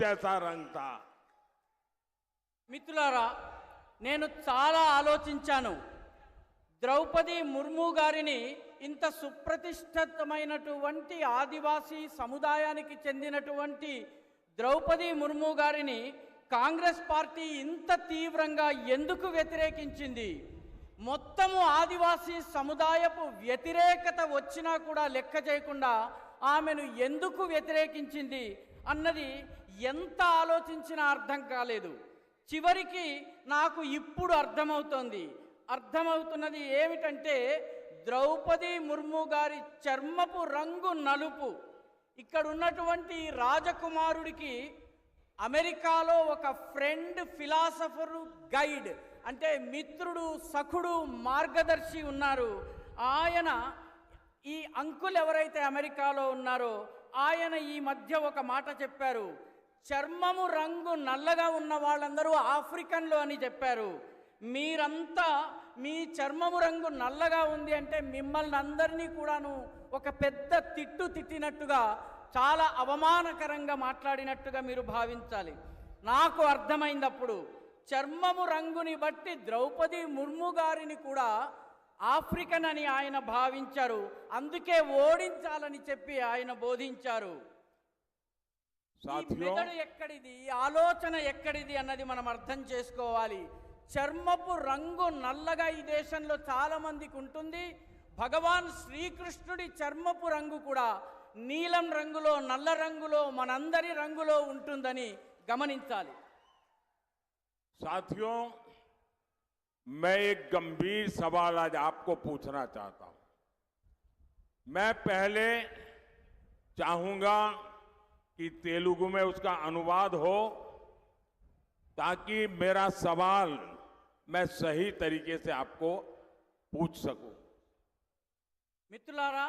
जैसा रंग था। మిత్రులారా, నేను చాలా ఆలోచించాను. ద్రౌపది ముర్ము గారిని ఇంత సుప్రతిష్ఠితమైనటువంటి ఆదివాసీ సముదాయానికి చెందినటువంటి ద్రౌపది ముర్ము గారిని కాంగ్రెస్ పార్టీ ఇంత తీవ్రంగా ఎందుకు వ్యతిరేకించింది? మొత్తము ఆదివాసీ సముదాయపు వ్యతిరేకత వచ్చినా కూడా లెక్క చేయకుండా ఆమెను ఎందుకు వ్యతిరేకించింది అన్నది ఎంత ఆలోచించినా అర్థం కాలేదు. చివరికి నాకు ఇప్పుడు అర్థమవుతున్నది ఏమిటంటే, ద్రౌపది ముర్ము గారి చర్మపు రంగు నలుపు. ఇక్కడ ఉన్నటువంటి రాజకుమారుడికి అమెరికాలో ఒక ఫ్రెండ్, ఫిలాసఫరు, గైడ్ అంటే మిత్రుడు, సఖుడు, మార్గదర్శి ఉన్నారు. ఆయన ఈ అంకుల్ ఎవరైతే అమెరికాలో ఉన్నారో ఆయన ఈ మధ్య ఒక మాట చెప్పారు. చర్మము రంగు నల్లగా ఉన్న వాళ్ళందరూ ఆఫ్రికన్లు అని చెప్పారు. మీరంతా మీ చర్మము రంగు నల్లగా ఉంది అంటే మిమ్మల్ని అందరినీ కూడాను ఒక పెద్ద తిట్టినట్టుగా, చాలా అవమానకరంగా మాట్లాడినట్టుగా మీరు భావించాలి. నాకు అర్థమైనప్పుడు చర్మము రంగుని బట్టి ద్రౌపది ముర్ము గారిని కూడా ఆఫ్రికన్ అని ఆయన భావించారు. అందుకే ఓడించాలని చెప్పి ఆయన బోధించారు. మెదడు ఎక్కడిది, ఆలోచన ఎక్కడిది అన్నది మనం అర్థం చేసుకోవాలి. చర్మపు రంగు నల్లగా ఈ దేశంలో చాలా మందికి ఉంటుంది. భగవాన్ శ్రీకృష్ణుడి చర్మపు రంగు కూడా నీలం రంగులో, నల్ల రంగులో, మనందరి రంగులో ఉంటుందని గమనించాలి. साथियों, मैं एक गंभीर सवाल आज आपको पूछना चाहता हूं। मैं पहले चाहूंगा कि तेलुगु में उसका अनुवाद हो ताकि मेरा सवाल मैं सही तरीके से आपको पूछ सकूं। मित्रुलारा,